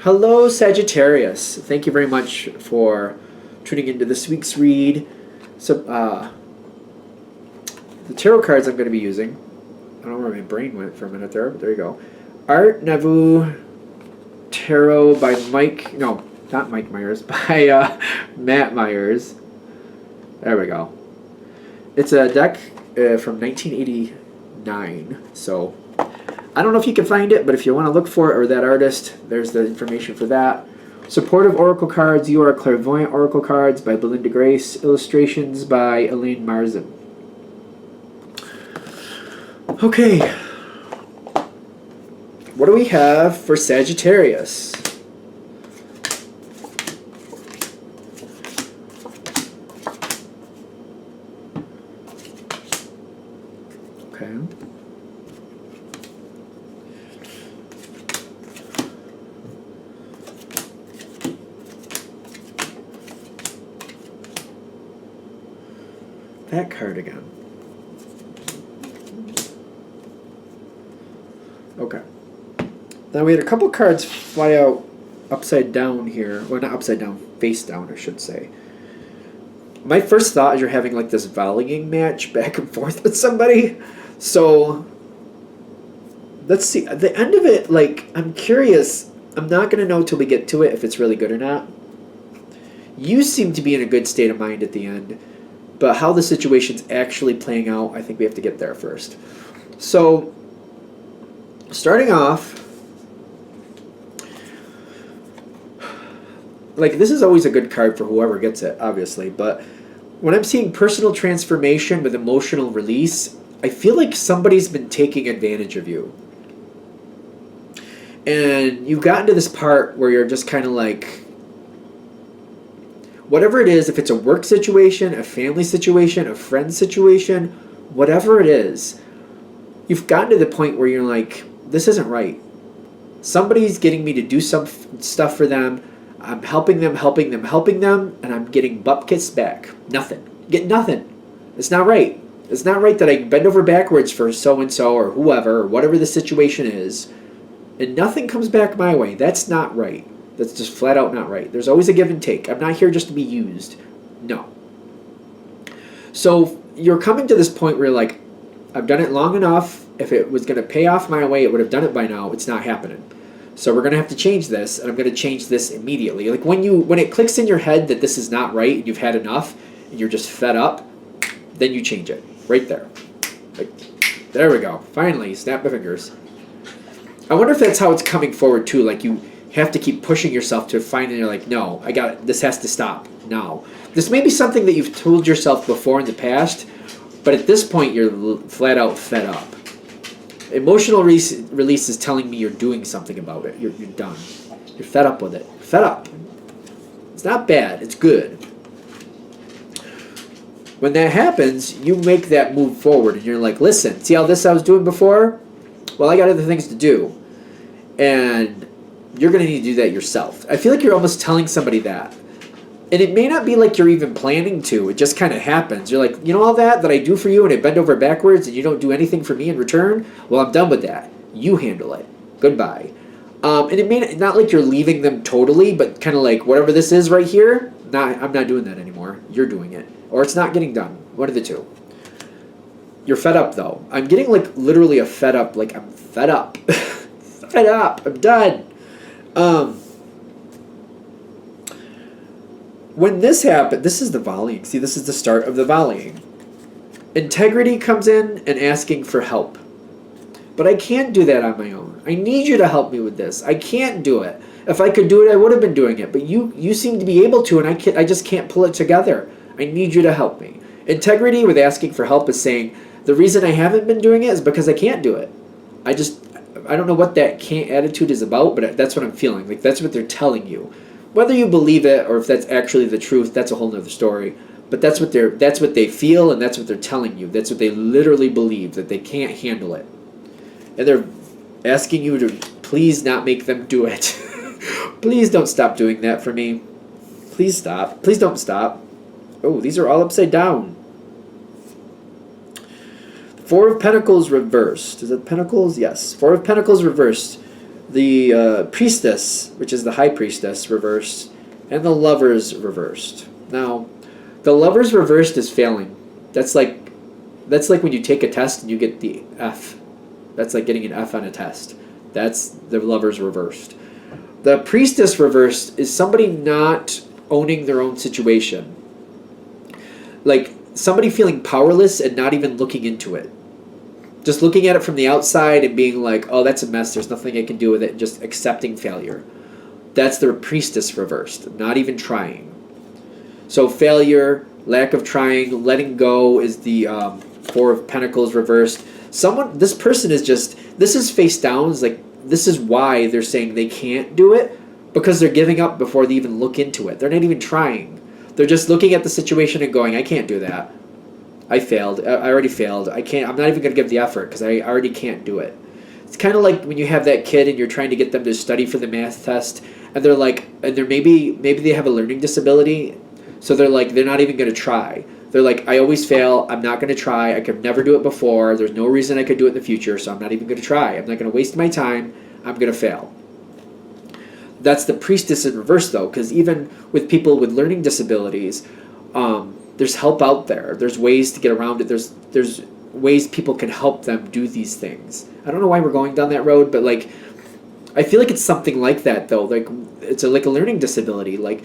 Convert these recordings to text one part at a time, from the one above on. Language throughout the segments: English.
Hello, Sagittarius. Thank you very much for tuning into this week's read. So, the tarot cards I'm going to be using. I don't know where my brain went for a minute there, but there you go. Art Nouveau Tarot by not Mike Myers, by Matt Myers. There we go. It's a deck from 1989, so I don't know if you can find it, but if you want to look for it or that artist, there's the information for that. Supportive Oracle Cards, You Are Clairvoyant Oracle Cards by Belinda Grace. Illustrations by Elaine Marzin. Okay. What do we have for Sagittarius? Okay. That card again. Okay. Now we had a couple cards fly out upside down here. Well, not upside down, face down, I should say. My first thought is you're having like this volleying match back and forth with somebody. So let's see. At the end of it, like, I'm curious. I'm not going to know till we get to it if it's really good or not. You seem to be in a good state of mind at the end. But how the situation's actually playing out, I think we have to get there first. So, starting off, like, this is always a good card for whoever gets it, obviously, but when I'm seeing personal transformation with emotional release, I feel like somebody's been taking advantage of you. And you've gotten to this part where you're just kind of like, whatever it is, if it's a work situation, a family situation, a friend situation, whatever it is, you've gotten to the point where you're like, this isn't right. Somebody's getting me to do some stuff for them. I'm helping them, and I'm getting bupkis back. Nothing. Get nothing. It's not right. It's not right that I bend over backwards for so-and-so or whoever, or whatever the situation is, and nothing comes back my way. That's not right. That's just flat out not right. There's always a give and take. I'm not here just to be used. No. So you're coming to this point where you're like, I've done it long enough. If it was going to pay off my way, it would have done it by now. It's not happening. So we're going to have to change this, and I'm going to change this immediately. Like when it clicks in your head that this is not right and you've had enough and you're just fed up, then you change it. Right there. Like, there we go. Finally, snap my fingers. I wonder if that's how it's coming forward too. Like you have to keep pushing yourself to find it. You're like, no, I got it. This has to stop now. This may be something that you've told yourself before in the past, but at this point you're flat out fed up. Emotional release is telling me you're doing something about it. You're done. You're fed up with it. Fed up. It's not bad. It's good. When that happens, you make that move forward, and you're like, listen, see how this I was doing before? Well, I got other things to do. And you're going to need to do that yourself. I feel like you're almost telling somebody that. And it may not be like you're even planning to. It just kind of happens. You're like, you know all that I do for you and I bend over backwards and you don't do anything for me in return? Well, I'm done with that. You handle it. Goodbye. And it may not like you're leaving them totally, but kind of like whatever this is right here, I'm not doing that anymore. You're doing it. Or it's not getting done. One of the two. You're fed up though. I'm getting like literally a fed up. Like I'm fed up. Fed up. I'm done. When this happened, this is the volleying. See, this is the start of the volleying. Integrity comes in and asking for help. But I can't do that on my own. I need you to help me with this. I can't do it. If I could do it, I would have been doing it. But you seem to be able to, and I just can't pull it together. I need you to help me. Integrity with asking for help is saying, the reason I haven't been doing it is because I can't do it. I don't know what that can't attitude is about, but that's what I'm feeling. Like that's what they're telling you. Whether you believe it or if that's actually the truth, that's a whole nother story. But that's what they feel, and that's what they're telling you. That's what they literally believe, that they can't handle it. And they're asking you to please not make them do it. Please don't stop doing that for me. Please stop. Please don't stop. Oh, these are all upside down. Four of Pentacles reversed. Is it Pentacles? Yes. Four of Pentacles reversed. the priestess, which is the high priestess reversed, and the lovers reversed. Now, the lovers reversed is failing. That's like when you take a test and you get the F. That's like getting an F on a test. That's the lovers reversed. The priestess reversed is somebody not owning their own situation. Like somebody feeling powerless and not even looking into it. Just looking at it from the outside and being like, oh, that's a mess, there's nothing I can do with it, and just accepting failure. That's the priestess reversed, not even trying. So failure, lack of trying, letting go is the Four of Pentacles reversed. This person is just, this is face down, it's like, this is why they're saying they can't do it, because they're giving up before they even look into it. They're not even trying. They're just looking at the situation and going, I can't do that. I failed. I already failed. I can't. I'm not even going to give the effort because I already can't do it. It's kind of like when you have that kid and you're trying to get them to study for the math test, and they're like, and they're maybe they have a learning disability, so they're like, they're not even going to try. They're like, I always fail. I'm not going to try. I could never do it before. There's no reason I could do it in the future, so I'm not even going to try. I'm not going to waste my time. I'm going to fail. That's the priestess in reverse, though, because even with people with learning disabilities, there's help out there. There's ways to get around it. There's ways people can help them do these things. I don't know why we're going down that road, but like, I feel like it's something like that, though. Like it's like a learning disability. Like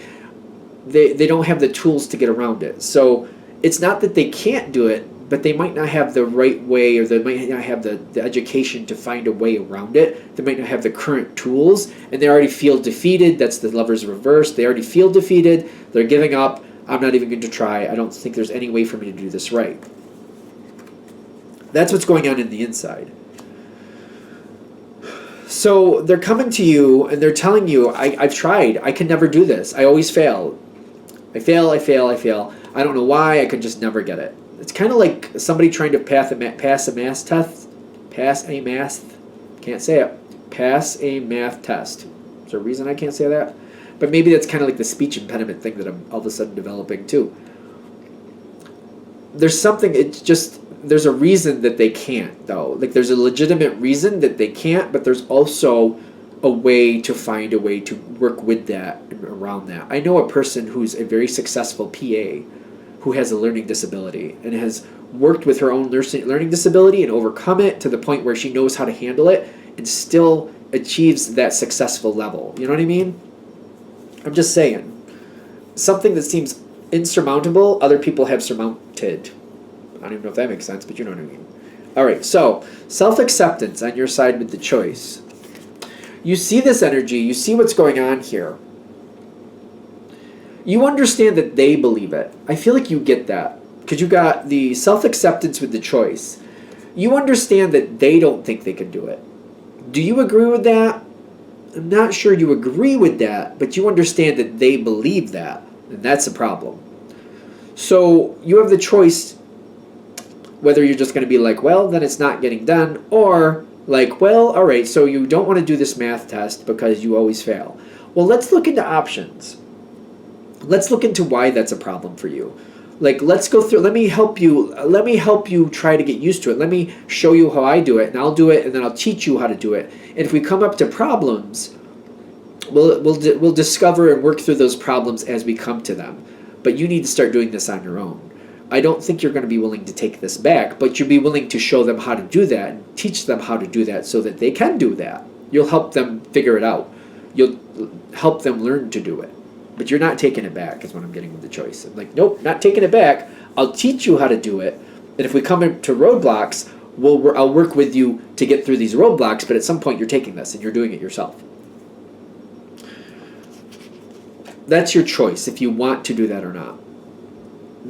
they don't have the tools to get around it. So it's not that they can't do it, but they might not have the right way, or they might not have the education to find a way around it. They might not have the current tools, and they already feel defeated. That's the Lovers reverse. They already feel defeated. They're giving up. I'm not even going to try. I don't think there's any way for me to do this right. That's what's going on in the inside. So they're coming to you and they're telling you, I've tried. I can never do this. I always fail. I fail. I don't know why. I can just never get it. It's kind of like somebody trying to pass a math test. Pass a math. Can't say it. Pass a math test. Is there a reason I can't say that? But maybe that's kind of like the speech impediment thing that I'm all of a sudden developing too. There's something, there's a reason that they can't, though. Like there's a legitimate reason that they can't, but there's also a way to find a way to work with that and around that. I know a person who's a very successful PA who has a learning disability and has worked with her own learning disability and overcome it to the point where she knows how to handle it and still achieves that successful level. You know what I mean? I'm just saying. Something that seems insurmountable, other people have surmounted. I don't even know if that makes sense, but you know what I mean. All right, so self-acceptance on your side with the choice. You see this energy. You see what's going on here. You understand that they believe it. I feel like you get that because you got the self-acceptance with the choice. You understand that they don't think they can do it. Do you agree with that? I'm not sure you agree with that, but you understand that they believe that, and that's a problem. So you have the choice whether you're just going to be like, well, then it's not getting done, or like, well, all right, so you don't want to do this math test because you always fail. Well, let's look into options. Let's look into why that's a problem for you. Like, let's go through, let me help you try to get used to it. Let me show you how I do it, and I'll do it, and then I'll teach you how to do it. And if we come up to problems, we'll discover and work through those problems as we come to them. But you need to start doing this on your own. I don't think you're going to be willing to take this back, but you'll be willing to show them how to do that and teach them how to do that so that they can do that. You'll help them figure it out. You'll help them learn to do it. But you're not taking it back is what I'm getting with the choice. I'm like, nope, not taking it back. I'll teach you how to do it. And if we come into roadblocks, I'll work with you to get through these roadblocks, but at some point you're taking this and you're doing it yourself. That's your choice if you want to do that or not.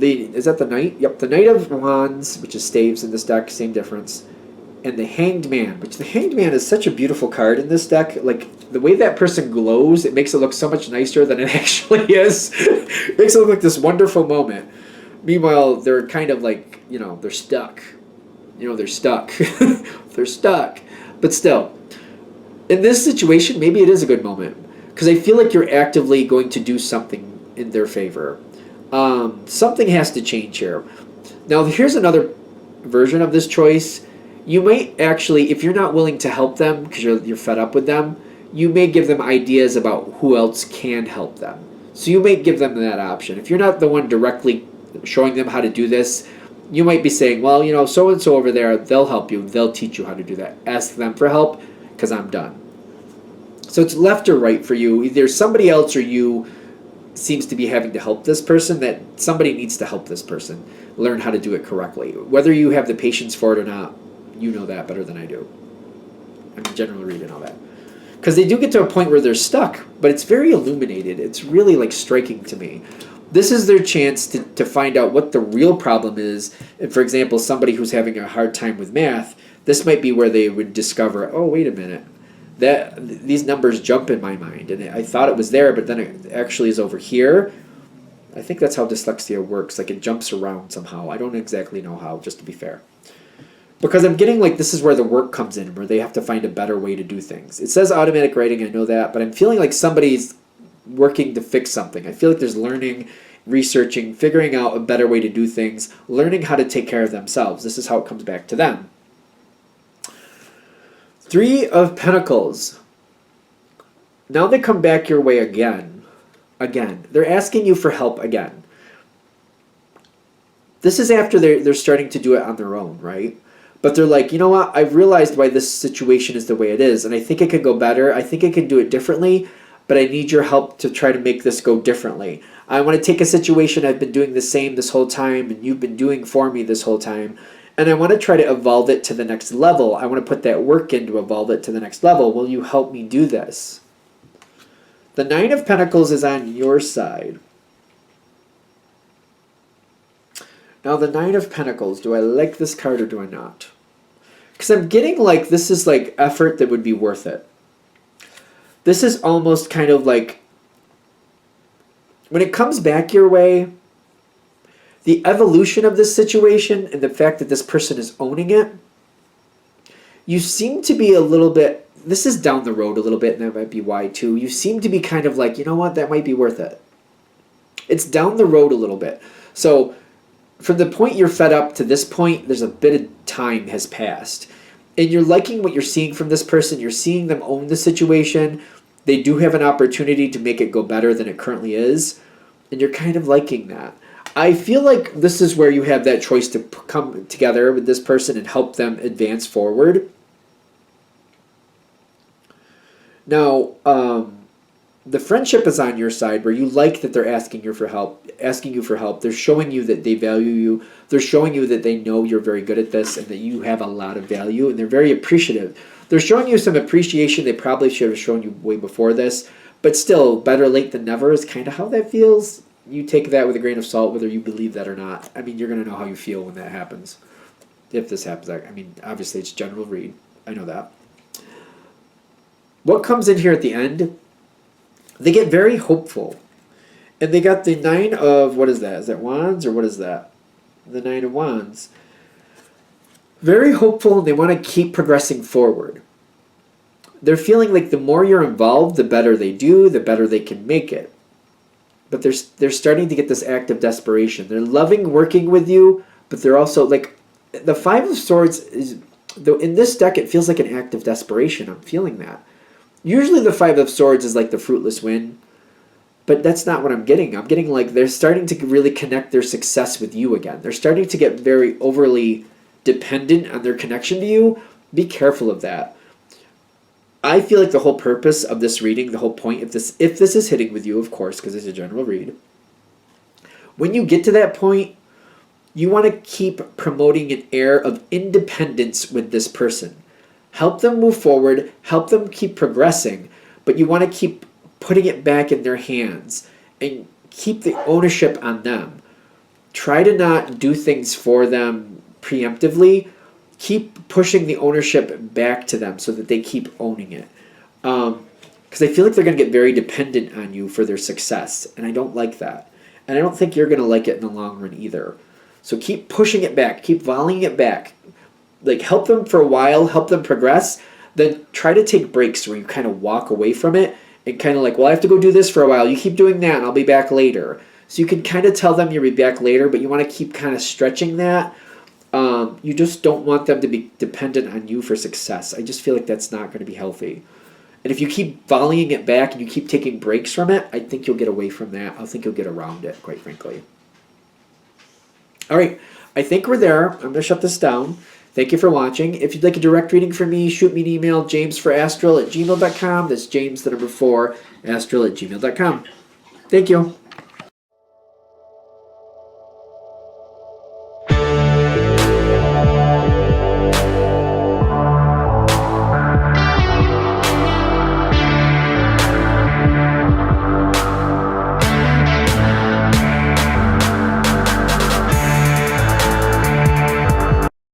Is that the Knight? Yep, the Knight of Wands, which is staves in this deck, same difference. And the Hanged Man, which the Hanged Man is such a beautiful card in this deck. Like, the way that person glows, it makes it look so much nicer than it actually is. It makes it look like this wonderful moment. Meanwhile, they're kind of like, they're stuck. They're stuck. They're stuck. But still, in this situation, maybe it is a good moment. Because I feel like you're actively going to do something in their favor. Something has to change here. Now, here's another version of this choice. You might actually, if you're not willing to help them because you're fed up with them, you may give them ideas about who else can help them. So you may give them that option. If you're not the one directly showing them how to do this, you might be saying, well, so and so over there, they'll help you. They'll teach you how to do that. Ask them for help because I'm done. So it's left or right for you. Either somebody else or you seems to be having to help this person, that somebody needs to help this person learn how to do it correctly. Whether you have the patience for it or not, you know that better than I do. I'm generally reading all that. Because they do get to a point where they're stuck, but it's very illuminated. It's really like striking to me. This is their chance to find out what the real problem is. And for example, somebody who's having a hard time with math, this might be where they would discover, oh, wait a minute, that these numbers jump in my mind. And I thought it was there, but then it actually is over here. I think that's how dyslexia works. Like it jumps around somehow. I don't exactly know how, just to be fair. Because I'm getting like this is where the work comes in, where they have to find a better way to do things. It says automatic writing, I know that, but I'm feeling like somebody's working to fix something. I feel like there's learning, researching, figuring out a better way to do things, learning how to take care of themselves. This is how it comes back to them. 3 of Pentacles. Now they come back your way again. They're asking you for help again. This is after they're starting to do it on their own, right? But they're like, you know what? I've realized why this situation is the way it is, and I think it could go better. I think I can do it differently, but I need your help to try to make this go differently. I want to take a situation I've been doing the same this whole time, and you've been doing for me this whole time, and I want to try to evolve it to the next level. I want to put that work in to evolve it to the next level. Will you help me do this? The 9 of Pentacles is on your side. Now the 9 of Pentacles, do I like this card or do I not? Because I'm getting like this is like effort that would be worth it. This is almost kind of like, when it comes back your way, the evolution of this situation and the fact that this person is owning it, you seem to be a little bit, this is down the road a little bit, and that might be why too. You seem to be kind of like, you know what, that might be worth it. It's down the road a little bit. So from the point you're fed up to this point, there's a bit of time has passed. And you're liking what you're seeing from this person. You're seeing them own the situation. They do have an opportunity to make it go better than it currently is. And you're kind of liking that. I feel like this is where you have that choice to come together with this person and help them advance forward. Now, the friendship is on your side, where you like that they're asking you for help. They're showing you that they value you. They're showing you that they know you're very good at this and that you have a lot of value, and they're very appreciative. They're showing you some appreciation they probably should have shown you way before this, but still, better late than never is kind of how that feels. You take that with a grain of salt, whether you believe that or not. I mean, you're going to know how you feel when that happens. If this happens. I mean, obviously it's general read. I know that. What comes in here at the end? They get very hopeful. And they got the 9 of, what is that? Is that Wands or what is that? The 9 of Wands. Very hopeful, and they want to keep progressing forward. They're feeling like the more you're involved, the better they do, the better they can make it. But they're starting to get this act of desperation. They're loving working with you, but they're also like, the 5 of Swords is, though in this deck it feels like an act of desperation. I'm feeling that. Usually the 5 of Swords is like the fruitless win, but that's not what I'm getting. I'm getting like they're starting to really connect their success with you again. They're starting to get very overly dependent on their connection to you. Be careful of that. I feel like the whole purpose of this reading, the whole point, if this is hitting with you, of course, because it's a general read, when you get to that point, you want to keep promoting an air of independence with this person. Help them move forward, help them keep progressing, but you want to keep putting it back in their hands and keep the ownership on them. Try to not do things for them preemptively. Keep pushing the ownership back to them so that they keep owning it. Because I feel like they're going to get very dependent on you for their success, and I don't like that. And I don't think you're going to like it in the long run either. So keep pushing it back, keep volleying it back. Like, help them for a while, help them progress, then try to take breaks where you kind of walk away from it and kind of like, well, I have to go do this for a while. You keep doing that and I'll be back later. So you can kind of tell them you'll be back later, but you want to keep kind of stretching that. You just don't want them to be dependent on you for success. I just feel like that's not going to be healthy. And if you keep volleying it back and you keep taking breaks from it, I think you'll get away from that. I think you'll get around it, quite frankly. All right, I think we're there. I'm going to shut this down. Thank you for watching. If you'd like a direct reading from me, shoot me an email, jamesforastral@gmail.com. That's James, the number 4, astral@gmail.com. Thank you.